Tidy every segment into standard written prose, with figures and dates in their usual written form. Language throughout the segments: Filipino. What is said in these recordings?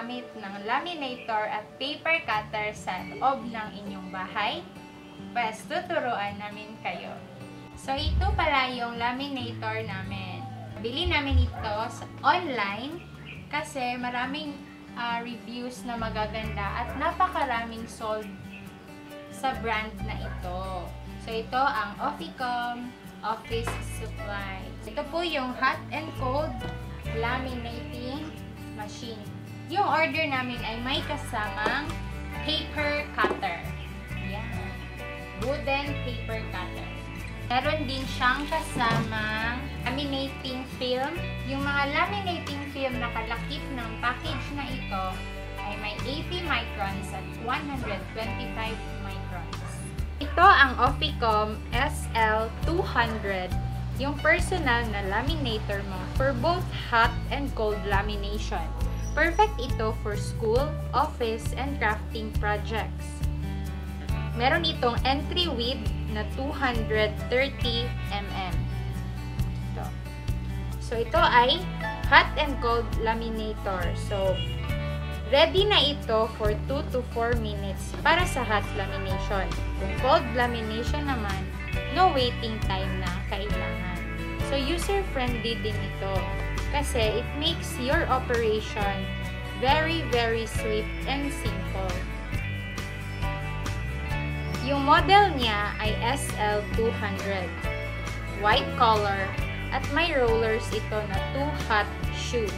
gumamit ng laminator at paper cutter sa loob ng inyong bahay? Pues, tuturuan namin kayo. So, ito pala yung laminator namin. Bili namin ito sa online kasi maraming reviews na magaganda at napakaraming sold sa brand na ito. So, ito ang Officom Office Supply. Ito po yung hot and cold laminating machine. Yung order namin ay may kasamang paper cutter. Yan. Wooden paper cutter. Meron din siyang kasamang laminating film. Yung mga laminating film na kalakip ng package na ito ay may 80 microns at 125 microns. Ito ang Officom SL200, yung personal na laminator mo for both hot and cold lamination. Perfect ito for school, office, and crafting projects. Meron itong entry width na 230 mm. Ito. So, ito ay hot and cold laminator. So, ready na ito for 2 to 4 minutes para sa hot lamination. Kung cold lamination naman, no waiting time na kailangan. So, user-friendly din ito kasi it makes your operation very, very swift and simple. Yung model niya ay SL200. White color at may rollers ito na 2 hot shoe.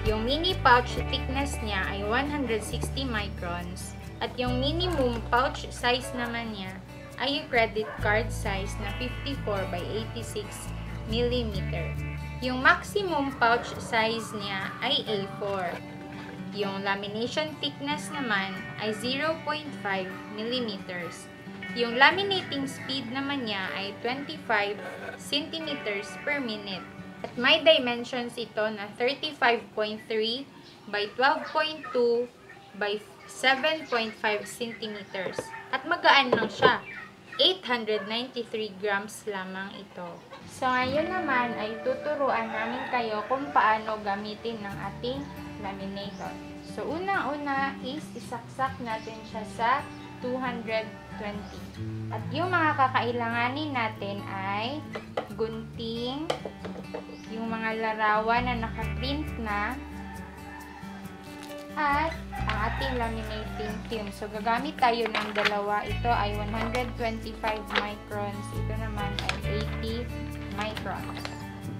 Yung mini pouch thickness niya ay 160 microns at yung minimum pouch size naman niya ay yung credit card size na 54 by 86 mm. Yung maximum pouch size niya ay A4. Yung lamination thickness naman ay 0.5 mm. Yung laminating speed naman niya ay 25 cm per minute. At may dimensions ito na 35.3 by 12.2 by 7.5 cm. At magaan lang siya. 893 grams lamang ito. So, ngayon naman ay tuturuan namin kayo kung paano gamitin ng ating laminator. So, unang-una is isaksak natin siya sa 220. At yung mga kakailanganin natin ay gunting, yung mga larawan na nakaprint na, at ang ating laminating film. So, gagamit tayo ng dalawa. Ito ay 125 microns. Ito naman ay 80 microns.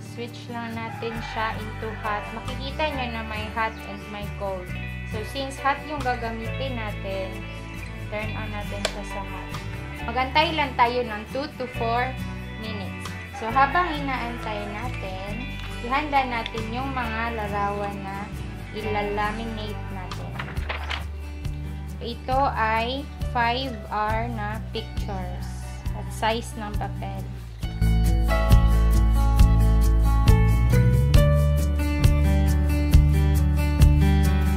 Switch lang natin siya into hot. Makikita nyo na may hot and may cold. So, since hot yung gagamitin natin, turn on natin siya sa hot. Magantay lang tayo ng 2 to 4 minutes. So, habang inaantay natin, ihanda natin yung mga larawan na ilalaminate natin. Ito ay 5R na pictures at size ng papel.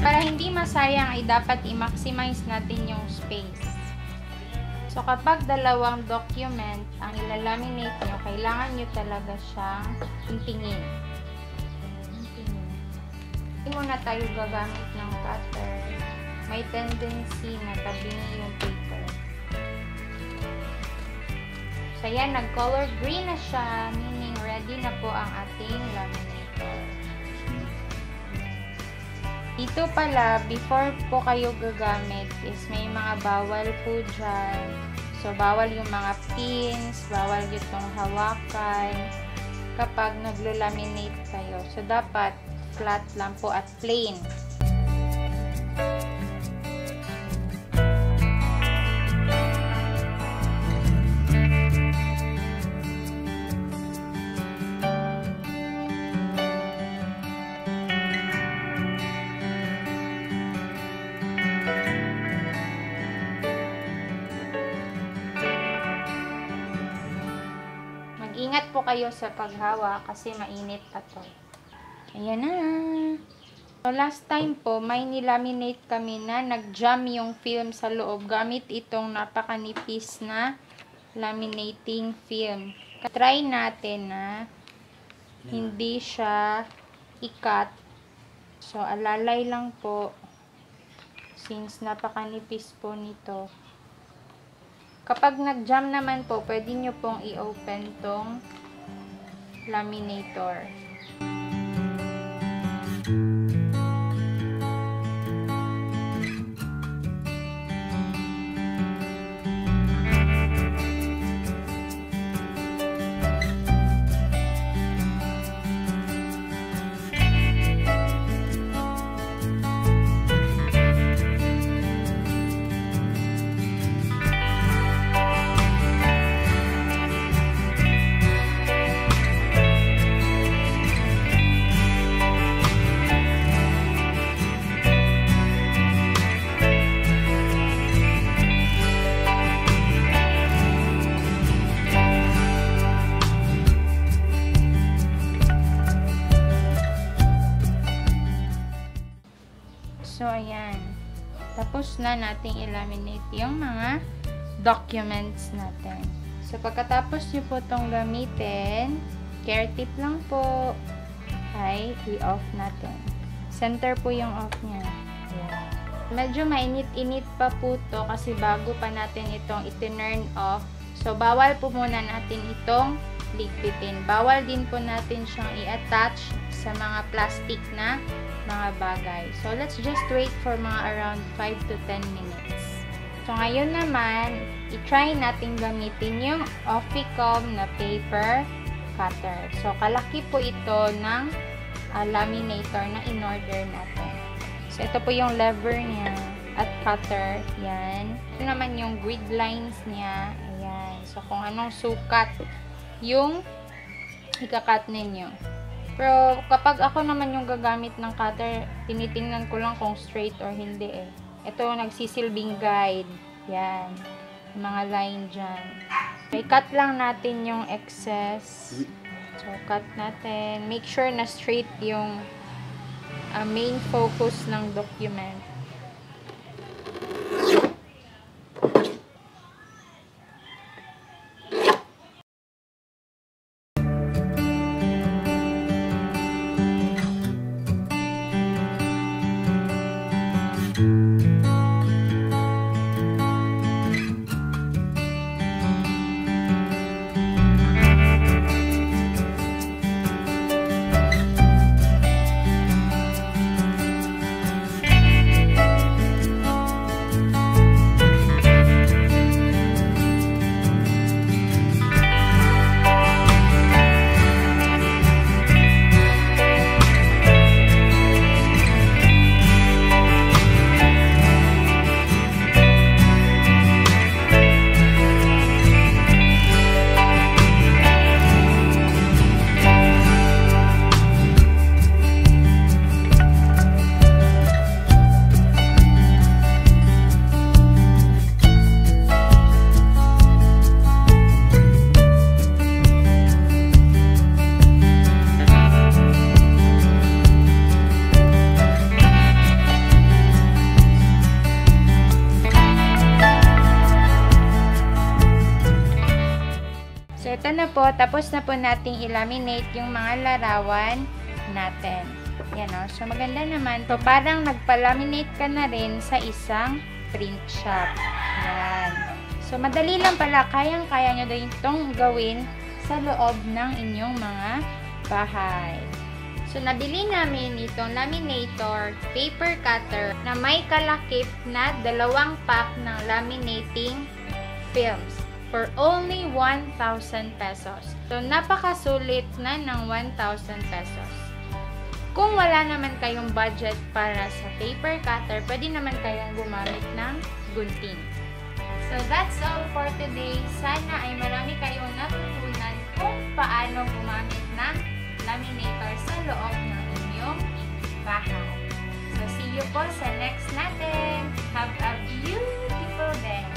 Para hindi masayang ay dapat i-maximize natin yung space. So, kapag dalawang document ang ilalaminate nyo, kailangan nyo talaga siyang tingin. Hindi muna tayo gagamit ng cutter. May tendency na tabingi yung paper. So, yan, nag-color green na siya, meaning ready na po ang ating laminator. Dito pala, before po kayo gagamit is may mga bawal po dyan. So, bawal yung mga pins, bawal itong hawakan kapag naglo-laminate kayo. So, dapat flat lang po at plain. Mag-ingat po kayo sa paghawa kasi mainit pa to. Ayan na. So, last time po, may nilaminate kami na nag-jam yung film sa loob gamit itong napakanipis na laminating film. Try natin na hindi siya i-cut. So, alalay lang po. Since napakanipis po nito. Kapag nag-jam naman po, pwede nyo pong i-open tong laminator. So, ayan. Tapos na nating i-laminate yung mga documents natin. So, pagkatapos nyo po itong gamitin, care tip lang po, ay i-off natin. Center po yung off niya. Ayan. Medyo mainit-init pa po to kasi bago pa natin itong i-turn off. So, bawal po muna natin itong ligpitin. Bawal din po natin siyang i-attach sa mga plastic na mga bagay. So, let's just wait for mga around 5 to 10 minutes. So, ngayon naman, i-try natin gamitin yung Oficom na paper cutter. So, kalaki po ito ng laminator na in-order natin. So, ito po yung lever niya at cutter. Yan. Ito naman yung grid lines niya. Ayan. So, kung anong sukat yung ikakat ninyo. Pero, kapag ako naman yung gagamit ng cutter, tinitingnan ko lang kung straight or hindi eh. Ito, nagsisilbing guide. Yan. Mga line dyan. Okay, cut lang natin yung excess. So, cut natin. Make sure na straight yung main focus ng document. So, ito na po. Tapos na po nating i-laminate yung mga larawan natin. Yan o. So, maganda naman. So, parang nagpa-laminate ka na rin sa isang print shop. Yan. So, madali lang pala. Kayang-kaya nyo din itong gawin sa loob ng inyong mga bahay. So, nabili namin itong laminator, paper cutter, na may kalakip na 2 pack ng laminating films for only 1,000 pesos. So, napakasulit na ng 1,000 pesos. Kung wala naman kayong budget para sa paper cutter, pwede naman kayong gumamit ng gunting. So, that's all for today. Sana ay marami kayong natutunan kung paano gumamit ng laminator sa loob ng inyong bahay. So, see you po sa next natin. Have a beautiful day!